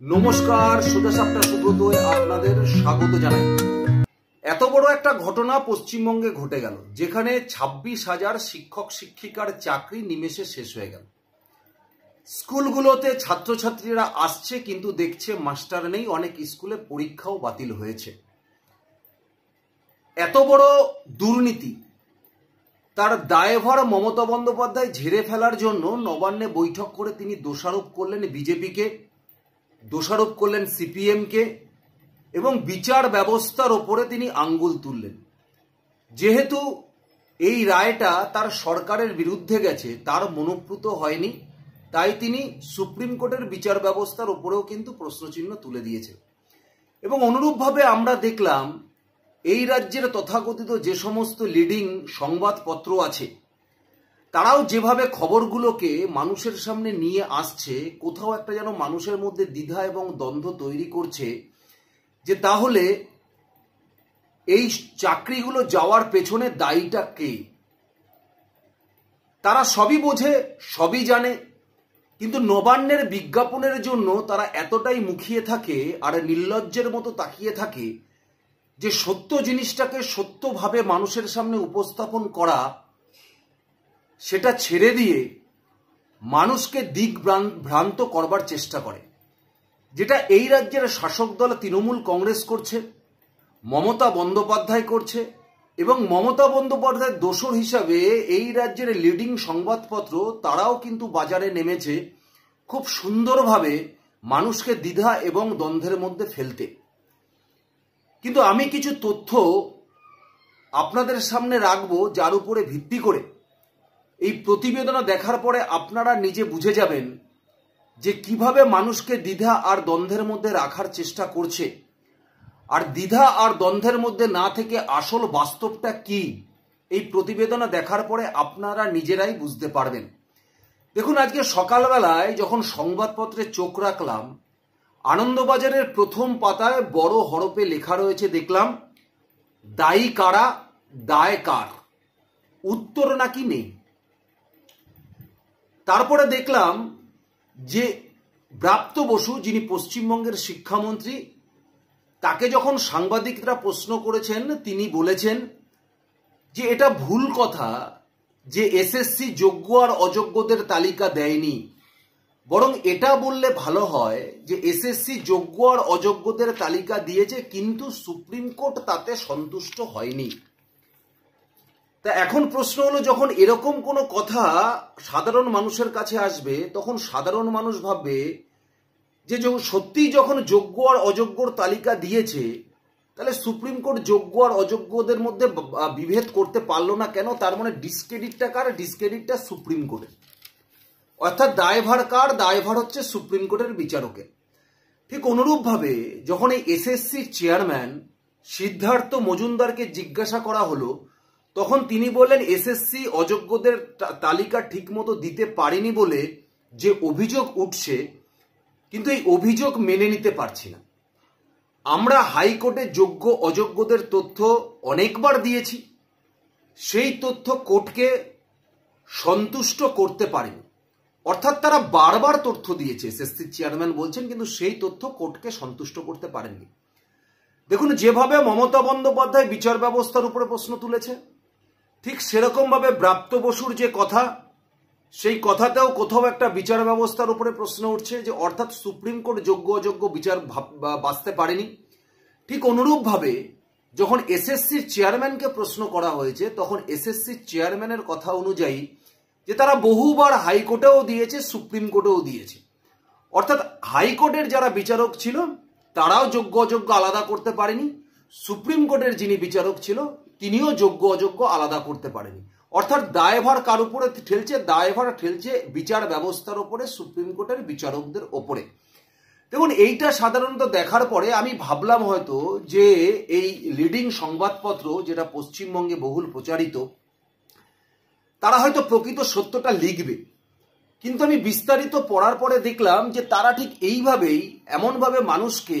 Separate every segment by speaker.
Speaker 1: নমস্কার, সোজা সাপটা সুব্রতয় আপনাদের স্বাগত জানাই। এত বড় একটা ঘটনা পশ্চিমবঙ্গে ঘটে গেল, যেখানে 26,000 শিক্ষক শিক্ষিকার চাকরি নিমেষে শেষ হয়ে গেল। স্কুলগুলোতে ছাত্রছাত্রীরা আসছে, কিন্তু দেখছে মাস্টার নেই। অনেক স্কুলে পরীক্ষাও বাতিল হয়েছে। এত বড় দুর্নীতি, তার দায়ভার মমতা বন্দ্যোপাধ্যায় ঝেড়ে ফেলার জন্য নবান্নে বৈঠক করে তিনি দোষারোপ করলেন বিজেপিকে, দোষারোপ করলেন সিপিএমকে এবং বিচার ব্যবস্থার ওপরে তিনি আঙ্গুল তুললেন। যেহেতু এই রায়টা তার সরকারের বিরুদ্ধে গেছে, তার মনোপ্রুত হয়নি, তাই তিনি সুপ্রিম কোর্টের বিচার ব্যবস্থার ওপরেও কিন্তু প্রশ্নচিহ্ন তুলে দিয়েছেন। এবং অনুরূপভাবে আমরা দেখলাম এই রাজ্যের তথাকথিত যে সমস্ত লিডিং সংবাদপত্র আছে, তারাও যেভাবে খবরগুলোকে মানুষের সামনে নিয়ে আসছে, কোথাও একটা যেন মানুষের মধ্যে দ্বিধা এবং দ্বন্দ্ব তৈরি করছে যে তাহলে এই চাকরিগুলো যাওয়ার পেছনে দায়ীটা কে। তারা সবই বোঝে, সবই জানে, কিন্তু নবান্নের বিজ্ঞাপনের জন্য তারা এতটাই মুখিয়ে থাকে আর নির্লজ্জের মতো তাকিয়ে থাকে যে সত্য জিনিসটাকে সত্যভাবে মানুষের সামনে উপস্থাপন করা, সেটা ছেড়ে দিয়ে মানুষকে দিক ভ্রান্ত করবার চেষ্টা করে। যেটা এই রাজ্যের শাসক দল তৃণমূল কংগ্রেস করছে, মমতা বন্দ্যোপাধ্যায় করছে, এবং মমতা বন্দ্যোপাধ্যায়ের দোসর হিসাবে এই রাজ্যের লিডিং সংবাদপত্র তারাও কিন্তু বাজারে নেমেছে খুব সুন্দরভাবে মানুষকে দ্বিধা এবং দ্বন্দ্বের মধ্যে ফেলতে। কিন্তু আমি কিছু তথ্য আপনাদের সামনে রাখবো, যার উপরে ভিত্তি করে এই প্রতিবেদন দেখার পরে আপনারা নিজে বুঝে যাবেন যে কিভাবে মানুষকে দ্বিধা আর দ্বন্দ্বের মধ্যে রাখার চেষ্টা করছে। আর দ্বিধা আর দ্বন্দ্বের মধ্যে না থেকে আসল বাস্তবটা কি, এই প্রতিবেদন দেখার পরে আপনারা নিজেরাই বুঝতে পারবেন। দেখুন, আজকে সকালবেলায় যখন সংবাদপত্রে চোখ রাখলাম, আনন্দবাজারের প্রথম পাতায় বড় হরফে লেখা রয়েছে, দেখলাম দায়ী কারা, দায় কার, উত্তর নাকি নেই। তারপরে দেখলাম যে ব্রাত্য বসু, যিনি পশ্চিমবঙ্গের শিক্ষামন্ত্রী, তাকে যখন সাংবাদিকরা প্রশ্ন করেছেন, তিনি বলেছেন যে এটা ভুল কথা যে এসএসসি যোগ্য আর অযোগ্যদের তালিকা দেয়নি, বরং এটা বললে ভালো হয় যে এসএসসি যোগ্য আর অযোগ্যদের তালিকা দিয়েছে, কিন্তু সুপ্রিম কোর্ট তাতে সন্তুষ্ট হয়নি। তা এখন প্রশ্ন হলো, যখন এরকম কোনো কথা সাধারণ মানুষের কাছে আসবে, তখন সাধারণ মানুষ ভাববে যে সত্যিই যখন যোগ্য আর অযোগ্যর তালিকা দিয়েছে, তাহলে সুপ্রিম কোর্ট যোগ্য আর অযোগ্যদের মধ্যে বিভেদ করতে পারলো না কেন? তার মানে ডিসক্রেডিটটা কার? ডিসক্রেডিটটা সুপ্রিম কোর্টের। অর্থাৎ দায়ভার কার? দায়ভার হচ্ছে সুপ্রিম কোর্টের বিচারকের। ঠিক অনুরূপভাবে যখন এই এসএসসির চেয়ারম্যান সিদ্ধার্থ মজুমদারকে জিজ্ঞাসা করা হলো, তখন তিনি বললেন এসএসসি অযোগ্যদের তালিকা ঠিকমতো দিতে পারেনি বলে যে অভিযোগ উঠছে, কিন্তু এই অভিযোগ মেনে নিতে পারছি না। আমরা হাইকোর্টে যোগ্য অযোগ্যদের তথ্য অনেকবার দিয়েছি, সেই তথ্য কোর্টকে সন্তুষ্ট করতে পারেনি। অর্থাৎ তারা বারবার তথ্য দিয়েছে, এসএসসি চেয়ারম্যান বলছেন, কিন্তু সেই তথ্য কোর্টকে সন্তুষ্ট করতে পারেননি। দেখুন, যেভাবে মমতা বন্দ্যোপাধ্যায় বিচার ব্যবস্থার উপরে প্রশ্ন তুলেছে, ঠিক সেরকম ভাবে ব্রাত্য বসুর যে কথা, সেই কথাতেও কোথাও একটা বিচার ব্যবস্থার উপরে প্রশ্ন উঠছে, যে অর্থাৎ সুপ্রিম কোর্ট যোগ্য অযোগ্য বিচার বাঁচতে পারেনি। ঠিক অনুরূপভাবে যখন এসএসসির চেয়ারম্যানকে প্রশ্ন করা হয়েছে, তখন এসএসসির চেয়ারম্যানের কথা অনুযায়ী যে তারা বহুবার হাইকোর্টেও দিয়েছে, সুপ্রিম কোর্টেও দিয়েছে। অর্থাৎ হাইকোর্টের যারা বিচারক ছিল তারাও যোগ্য অযোগ্য আলাদা করতে পারেনি, সুপ্রিম কোর্টের যিনি বিচারক ছিল তিনিও যোগ্য অযোগ্য আলাদা করতে পারেনি। অর্থাৎ দায়ভার কার উপরে ঠেলছে? দায়ভার ঠেলছে বিচার ব্যবস্থার উপরে, সুপ্রিম কোর্টের বিচারকদের ওপরে। দেখুন, এইটা সাধারণত দেখার পরে আমি ভাবলাম হয়তো যে এই লিডিং সংবাদপত্র যেটা পশ্চিমবঙ্গে বহুল প্রচারিত, তারা হয়তো প্রকৃত সত্যটা লিখবে। কিন্তু আমি বিস্তারিত পড়ার পরে দেখলাম যে তারা ঠিক এইভাবেই এমনভাবে মানুষকে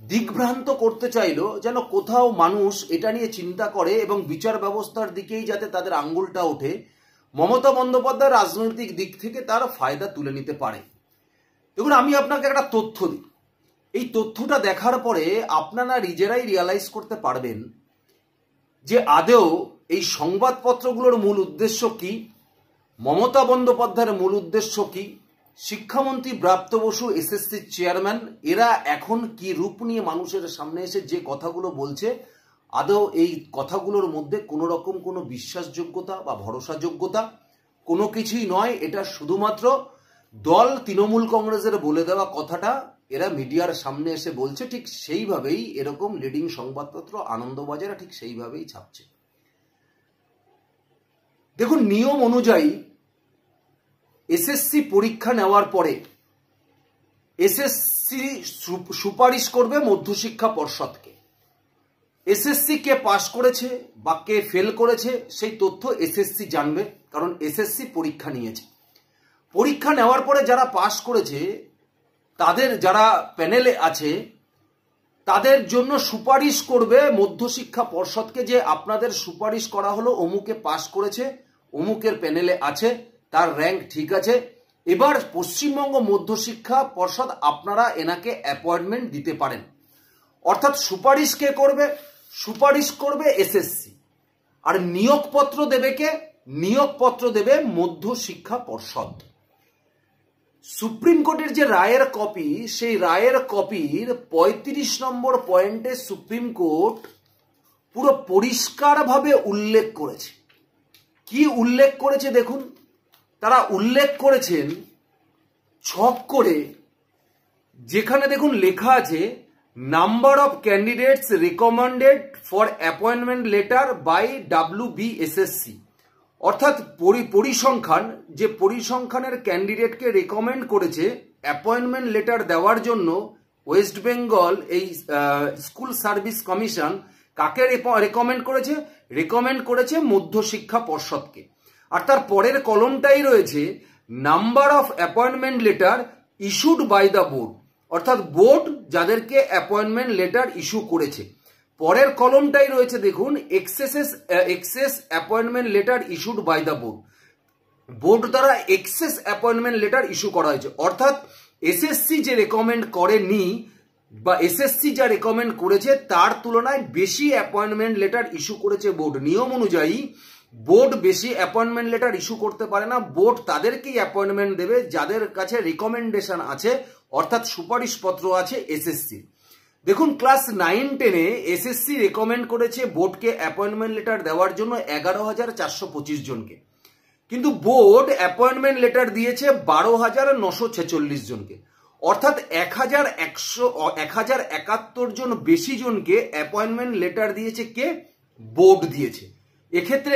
Speaker 1: দিগ্ভ্রান্ত করতে চাইলো যেন কোথাও মানুষ এটা নিয়ে চিন্তা করে এবং বিচার ব্যবস্থার দিকেই যাতে তাদের আঙ্গুলটা ওঠে, মমতা বন্দ্যোপাধ্যায় রাজনৈতিক দিক থেকে তার ফায়দা তুলে নিতে পারে। দেখুন, আমি আপনাকে একটা তথ্য দিই। এই তথ্যটা দেখার পরে আপনারা নিজেরাই রিয়ালাইজ করতে পারবেন যে আদৌ এই সংবাদপত্রগুলোর মূল উদ্দেশ্য কি, মমতা বন্দ্যোপাধ্যায়ের মূল উদ্দেশ্য কি, শিক্ষামন্ত্রী ব্রাত্য বসু এসএসসির চেয়ারম্যান এরা এখন কি রূপ নিয়ে মানুষের সামনে এসে যে কথাগুলো বলছে, আদৌ এই কথাগুলোর মধ্যে কোনো রকম কোনো বিশ্বাসযোগ্যতা বা ভরসাযোগ্যতা কোনো কিছুই নয়। এটা শুধুমাত্র দল তৃণমূল কংগ্রেসের বলে দেওয়া কথাটা এরা মিডিয়ার সামনে এসে বলছে, ঠিক সেইভাবেই এরকম লিডিং সংবাদপত্র আনন্দবাজার ঠিক সেইভাবেই ছাপছে। দেখুন, নিয়ম অনুযায়ী এসএসসি পরীক্ষা নেওয়ার পরে এসএসসি সুপারিশ করবে মধ্যশিক্ষা পর্ষদকে। এসএসসি কে পাশ করেছে বা কে ফেল করেছে সেই তথ্য এসএসসি জানবে, কারণ এসএসসি পরীক্ষা নিয়েছে। পরীক্ষা নেওয়ার পরে যারা পাশ করেছে তাদের যারা প্যানেলে আছে তাদের জন্য সুপারিশ করবে মধ্যশিক্ষা পর্ষদকে যে আপনাদের সুপারিশ করা হলো, অমুকে পাশ করেছে, অমুকের প্যানেলে আছে, তার র্যাঙ্ক ঠিক আছে, এবার পশ্চিমবঙ্গ মধ্যশিক্ষা পর্ষদ আপনারা এনাকে অ্যাপয়েন্টমেন্ট দিতে পারেন। অর্থাৎ সুপারিশ কে করবে? সুপারিশ করবে এসএসসি। আর নিয়োগপত্র দেবে কে? নিয়োগপত্র দেবে মধ্যশিক্ষা পর্ষদ। সুপ্রিম কোর্টের যে রায়ের কপি, সেই রায়ের কপির ৩৫ নম্বর পয়েন্টে সুপ্রিম কোর্ট পুরো পরিষ্কারভাবে উল্লেখ করেছে। কি উল্লেখ করেছে দেখুন, তারা উল্লেখ করেছেন ছক করে, যেখানে দেখুন লেখা আছে number of candidates recommended for appointment letter by WBSSC, অর্থাৎ পরিসংখ্যান, যে পরিসংখ্যানের ক্যান্ডিডেটকে রেকমেন্ড করেছে অ্যাপয়েন্টমেন্ট লেটার দেওয়ার জন্য ওয়েস্ট বেঙ্গল এই স্কুল সার্ভিস কমিশন, কাকে রেকমেন্ড করেছে? রেকমেন্ড করেছে মধ্যশিক্ষা পর্ষদকে। আর তার পরের কলমটাই রয়েছে number of appointment letter issued by the board, অর্থাৎ বোর্ড যাদেরকে অ্যাপয়েন্টমেন্ট লেটার ইস্যু করেছে। পরের কলমটাই রয়েছে দেখুন excess appointment letter issued by the board, board দ্বারা এক্সেস অ্যাপয়েন্টমেন্ট লেটার ইস্যু করা হয়েছে। অর্থাৎ এসএসসি যে রেকমেন্ড করেনি বা এসএসসি যা রেকমেন্ড করেছে তার তুলনায় বেশি অ্যাপয়েন্টমেন্ট লেটার ইস্যু করেছে বোর্ড। নিয়ম অনুযায়ী বোর্ড বেশি অ্যাপয়েন্টমেন্ট লেটার ইস্যু করতে পারে না, বোর্ড তাদেরকেই অ্যাপয়েন্টমেন্ট দেবে যাদের কাছে রিকমেন্ডেশন আছে, অর্থাৎ সুপারিশপত্র আছে এসএসসি। দেখুন, ক্লাস 9-10-এ এসএসসি রেকমেন্ড করেছে বোর্ডকে অ্যাপয়েন্টমেন্ট লেটার দেওয়ার জন্য 11,425 জনকে, কিন্তু বোর্ড অ্যাপয়েন্টমেন্ট লেটার দিয়েছে 12,946 জনকে, অর্থাৎ 1,171 জন বেশি জনকে অ্যাপয়েন্টমেন্ট লেটার দিয়েছে কে? বোর্ড দিয়েছে। এক্ষেত্রে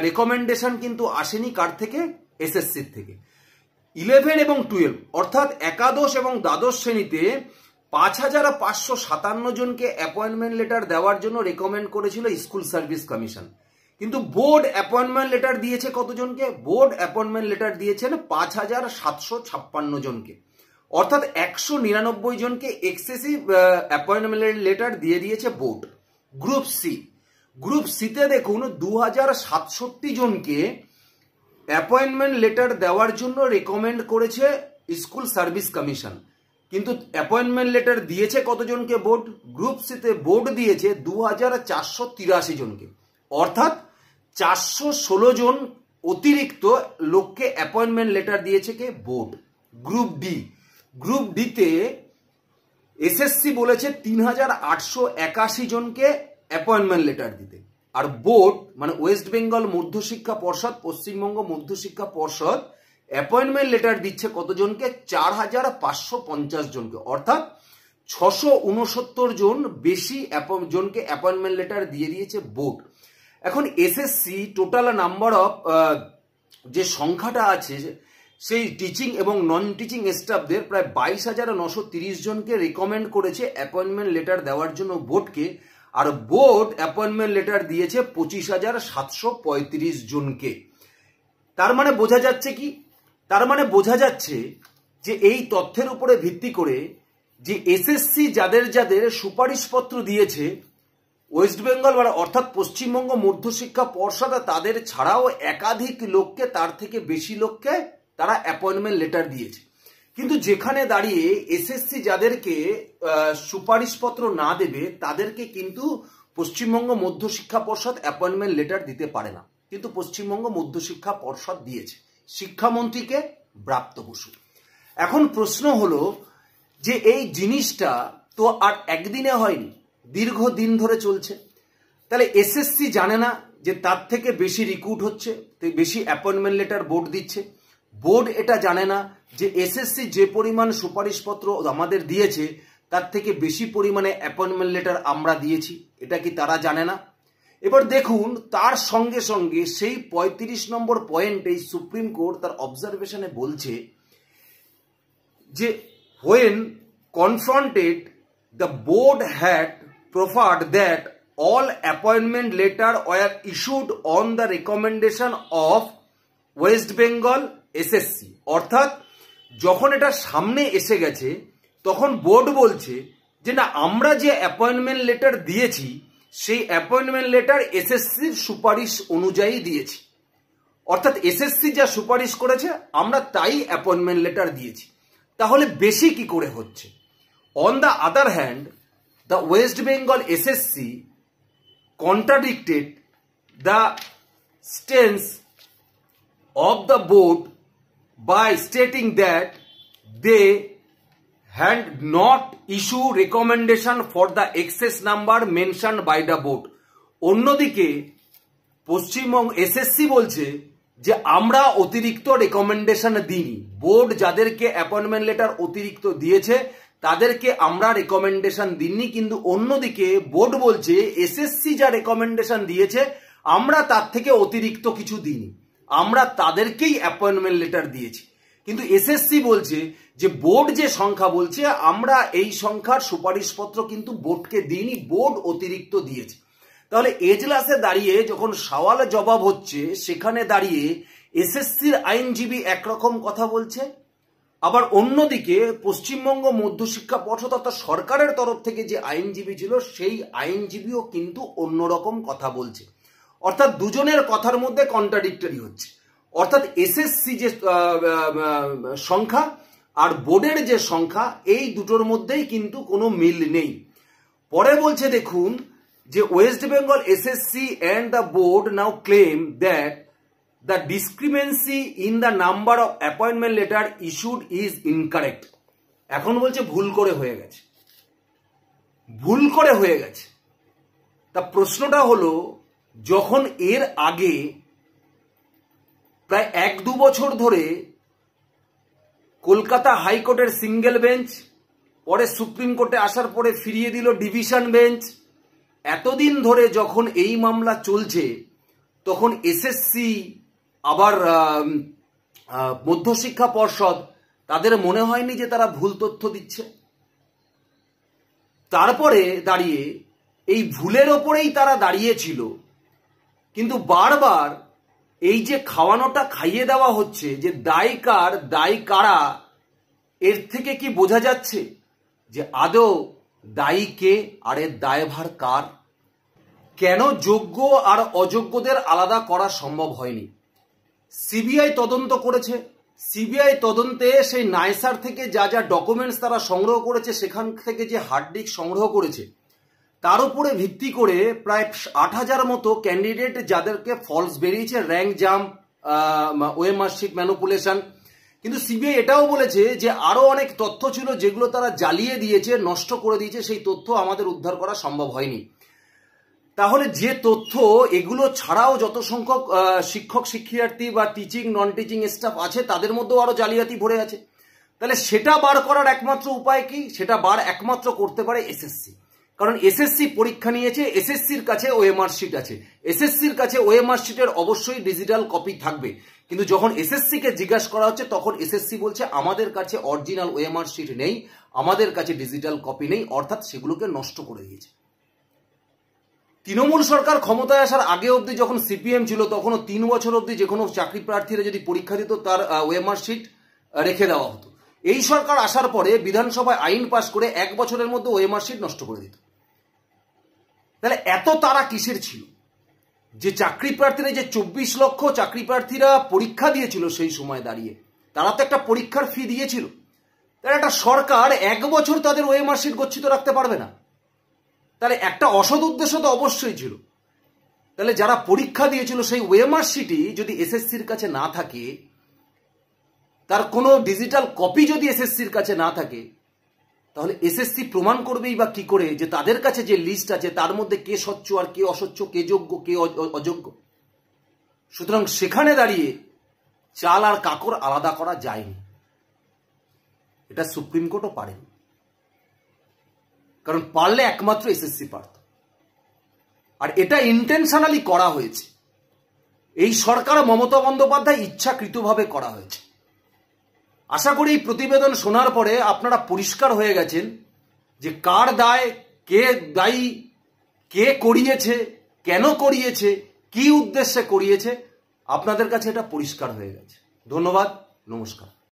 Speaker 1: রেকমেন্ডেশন কিন্তু আসেনি কার থেকে? এসএসসির থেকে। 11 এবং 12 অর্থাৎ একাদশ এবং দ্বাদশ শ্রেণীতে 5,557 জনকে অ্যাপয়েন্টমেন্ট লেটার দেওয়ার জন্য রেকমেন্ড করেছিল স্কুল সার্ভিস কমিশন, কিন্তু বোর্ড অ্যাপয়েন্টমেন্ট লেটার দিয়েছে কতজনকে? বোর্ড অ্যাপয়েন্টমেন্ট লেটার দিয়েছেন 5,756 জনকে, অর্থাৎ 199 জনকে এক্সেসিভ অ্যাপয়েন্টমেন্ট লেটার দিয়ে দিয়েছে বোর্ড। গ্রুপ সি, গ্রুপ সিতে দেখুন 2,067 জনকে অ্যাপয়েন্টমেন্ট লেটার দেওয়ার জন্য রেকমেন্ড করেছে স্কুল সার্ভিস কমিশন, কিন্তু অ্যাপয়েন্টমেন্ট লেটার দিয়েছে কতজনকে বোর্ড? গ্রুপ সিতে বোর্ড দিয়েছে 2,483 জনকে, অর্থাৎ 416 জন অতিরিক্ত লোককে অ্যাপয়েন্টমেন্ট লেটার দিয়েছে কে? বোর্ড। গ্রুপ ডি, গ্রুপ ডিতে এসএসসি বলেছে 3,881 জনকে অ্যাপয়েন্টমেন্ট লেটার দিতে, আর বোর্ড মানে ওয়েস্ট বেঙ্গল মধ্যশিক্ষা পর্ষদ, পশ্চিমবঙ্গ মধ্যশিক্ষা পর্ষদ অ্যাপয়েন্টমেন্ট লেটার দিচ্ছে কতজনকে? 4,550 জনকে, অর্থাৎ 669 জন বেশি জনকে অ্যাপয়েন্টমেন্ট লেটার দিয়ে দিয়েছে বোর্ড। এখন এসএসসি টোটাল নাম্বার অফ যে সংখ্যাটা আছে সেই টিচিং এবং নন টিচিং স্টাফদের প্রায় 22,930 জনকে রেকমেন্ড করেছে অ্যাপয়েন্টমেন্ট লেটার দেওয়ার জন্য বোর্ডকে, আর বোর্ড অ্যাপয়েন্টমেন্ট লেটার দিয়েছে 25,735 জনকে। তার মানে বোঝা যাচ্ছে কি? তার মানে বোঝা যাচ্ছে যে এই তথ্যের উপরে ভিত্তি করে যে এসএসসি যাদের যাদের সুপারিশপত্র দিয়েছে ওয়েস্ট বেঙ্গল অর্থাৎ পশ্চিমবঙ্গ মধ্যশিক্ষা পর্ষদ, তাদের ছাড়াও একাধিক লোককে, তার থেকে বেশি লোককে তারা অ্যাপয়েন্টমেন্ট লেটার দিয়েছে। কিন্তু যেখানে দাঁড়িয়ে এসএসসি যাদেরকে সুপারিশপত্র না দেবে তাদেরকে কিন্তু পশ্চিমবঙ্গ মধ্যশিক্ষা পর্ষদ অ্যাপয়েন্টমেন্ট লেটার দিতে পারে না, কিন্তু পশ্চিমবঙ্গ মধ্যশিক্ষা পর্ষদ দিয়েছে শিক্ষামন্ত্রীকে ব্রাত্য বসু। এখন প্রশ্ন হলো যে এই জিনিসটা তো আর একদিনে হয়নি, দীর্ঘদিন ধরে চলছে। তাহলে এসএসসি জানে না যে তার থেকে বেশি রিক্রুট হচ্ছে, বেশি অ্যাপয়েন্টমেন্ট লেটার বোর্ড দিচ্ছে? বোর্ড এটা জানে না যে এসএসসি যে পরিমাণ সুপারিশপত্র আমাদের দিয়েছে তার থেকে বেশি পরিমাণে অ্যাপয়েন্টমেন্ট লেটার আমরা দিয়েছি? এটা কি তারা জানে না? এবার দেখুন, তার সঙ্গে সঙ্গে সেই 35 নম্বর পয়েন্টে সুপ্রিম কোর্ট তার অবজারভেশনে বলছে যে when confronted the board had proffered that all appointment letter were issued on the recommendation of West Bengal SSC। অর্থাৎ যখন এটা সামনে এসে গেছে তখন বোর্ড বলছে যে না, আমরা যে অ্যাপয়েন্টমেন্ট লেটার দিয়েছি সেই অ্যাপয়েন্টমেন্ট লেটার এসএসসির সুপারিশ অনুযায়ী দিয়েছি। অর্থাৎ এসএসসি যা সুপারিশ করেছে আমরা তাই অ্যাপয়েন্টমেন্ট লেটার দিয়েছি। তাহলে বেশি কি করে হচ্ছে? On the other hand, the West Bengal SSC contradicted the stance of the board by stating that they had not issued recommendation for the excess number mentioned by the board। অন্যদিকে Paschimbanga SSC বলছে যে আমরা অতিরিক্ত রেকমেন্ডেশন দিইনি, board যাদেরকে appointment letter অতিরিক্ত দিয়েছে তাদেরকে আমরা রেকমেন্ডেশন দিইনি। কিন্তু অন্যদিকে বোর্ড বলছে এসএসসি যা রেকমেন্ডেশন দিয়েছে আমরা তার থেকে অতিরিক্ত কিছু দিইনি, আমরা তাদেরকেই অ্যাপয়েন্টমেন্ট লেটার দিয়েছি। কিন্তু এসএসসি বলছে যে বোর্ড যে সংখ্যা বলছে আমরা এই সংখ্যার সুপারিশপত্র কিন্তু বোর্ডকে দিইনি, বোর্ড অতিরিক্ত দিয়েছে। তাহলে এজলাসে দাঁড়িয়ে যখন সওয়াল জবাব হচ্ছে সেখানে দাঁড়িয়ে এসএসসির আইনজীবী একরকম কথা বলছে, আবার অন্যদিকে পশ্চিমবঙ্গ মধ্যশিক্ষা পর্ষদ অর্থাৎ সরকারের তরফ থেকে যে আইনজীবী ছিল সেই আইনজীবীও কিন্তু অন্যরকম কথা বলছে। অর্থাৎ দুজনের কথার মধ্যে কন্ট্রাডিক্টরি হচ্ছে। অর্থাৎ এসএসসি যে সংখ্যা আর বোর্ডের যে সংখ্যা এই দুটোর মধ্যেই কিন্তু কোনো মিল নেই। পরে বলছে দেখুন যে West Bengal SSC and the board now claim that the discrepancy in the number of appointment letter issued is incorrect। এখন বলছে ভুল করে হয়ে গেছে, ভুল করে হয়ে গেছে। তা প্রশ্নটা হলো, যখন এর আগে প্রায় 1-2 বছর ধরে কলকাতা হাইকোর্টের সিঙ্গেল বেঞ্চ, পরে সুপ্রিম কোর্টে আসার পরে ফিরিয়ে দিল ডিভিশন বেঞ্চ, এতদিন ধরে যখন এই মামলা চলছে তখন এসএসসি আবার মধ্যশিক্ষা পর্ষদ তাদের মনে হয়নি যে তারা ভুল তথ্য দিচ্ছে? তারপরে দাঁড়িয়ে এই ভুলের ওপরেই তারা দাঁড়িয়েছিল, কিন্তু বারবার এই যে খাওয়ানোটা খাইয়ে দেওয়া হচ্ছে যে দায় কার দায় কারা, এর থেকে কি বোঝা যাচ্ছে যে আদৌ দায়ী কে আর এর দায়ভার কার? কেন যোগ্য আর অযোগ্যদের আলাদা করা সম্ভব হয়নি? সিবিআই তদন্ত করেছে, সিবিআই তদন্তে সেই নাইসার থেকে যা যা ডকুমেন্টস তারা সংগ্রহ করেছে, সেখান থেকে যে হার্ড ডিস্ক সংগ্রহ করেছে তার উপরে ভিত্তি করে প্রায় 8,000 মতো ক্যান্ডিডেট যাদেরকে ফলস বেরিয়েছে, rank jump, OMR sheet manipulation. কিন্তু সিবিআই এটাও বলেছে যে আরো অনেক তথ্য ছিল যেগুলো তারা জ্বালিয়ে দিয়েছে, নষ্ট করে দিয়েছে, সেই তথ্য আমাদের উদ্ধার করা সম্ভব হয়নি। তাহলে যে তথ্য এগুলো ছাড়াও যত সংখ্যক শিক্ষক শিক্ষার্থী বা টিচিং নন টিচিং স্টাফ আছে তাদের মধ্যেও আরো জালিয়াতি ভরে আছে, তাহলে সেটা বার করার একমাত্র উপায় কি? সেটা বার একমাত্র করতে পারে এসএসসি। কারণ এসএসসি পরীক্ষা নিয়েছে, এসএসসির কাছে ওএমআর শিট আছে, এসএসসির কাছে ওএমআর শিটের অবশ্যই ডিজিটাল কপি থাকবে। কিন্তু যখন এসএসসি কে জিজ্ঞাসা করা হচ্ছে তখন এসএসসি বলছে আমাদের কাছে অরিজিনাল ওএমআর শিট নেই, আমাদের কাছে ডিজিটাল কপি নেই, অর্থাৎ সেগুলোকে নষ্ট করে দিয়েছে। তৃণমূল সরকার ক্ষমতায় আসার আগে অবধি যখন সিপিএম ছিল তখনও 3 বছর অবধি যে কোনো চাকরি প্রার্থীরা যদি পরীক্ষা দিত তার ওএমআর শিট রেখে দেওয়া হতো। এই সরকার আসার পরে বিধানসভায় আইন পাশ করে 1 বছরের মধ্যে ওএমআর শিট নষ্ট করে দিত। তাহলে এত তারা কিসের ছিল যে চাকরি প্রার্থীরা, যে 24 লক্ষ চাকরি প্রার্থীরা পরীক্ষা দিয়েছিল সেই সময় দাঁড়িয়ে, তারা তো একটা পরীক্ষার ফি দিয়েছিল। তাহলে একটা সরকার 1 বছর তাদের ওএমআর শিট গচ্ছিত রাখতে পারবে না? তাহলে একটা অসৎ উদ্দেশ্য তো অবশ্যই ছিল। তাহলে যারা পরীক্ষা দিয়েছিল সেই ওএমআর শিটই যদি এসএসসির কাছে না থাকে, তার কোনো ডিজিটাল কপি যদি এসএসসির কাছে না থাকে, তাহলে এসএসসি প্রমাণ করবেই বা কি করে যে তাদের কাছে যে লিস্ট আছে তার মধ্যে কে স্বচ্ছ আর কে অস্বচ্ছ, কে যোগ্য কে অযোগ্য? সুতরাং সেখানে দাঁড়িয়ে চাল আর কাকর আলাদা করা যায়নি, এটা সুপ্রিম কোর্টও পারেনি। কারণ পারলে একমাত্র এসএসসি পারত, আর এটা ইন্টেনশনালি করা হয়েছে। এই সরকার মমতা বন্দ্যোপাধ্যায় ইচ্ছাকৃতভাবে করা হয়েছে। আশা করি এই প্রতিবেদন শোনার পরে আপনারা পরিষ্কার হয়ে গেছেন যে কার দায়, কে দায়ী, কে করিয়েছে, কেন করিয়েছে, কি উদ্দেশ্যে করিয়েছে। আপনাদের কাছে এটা পরিষ্কার হয়ে গেছে। ধন্যবাদ, নমস্কার।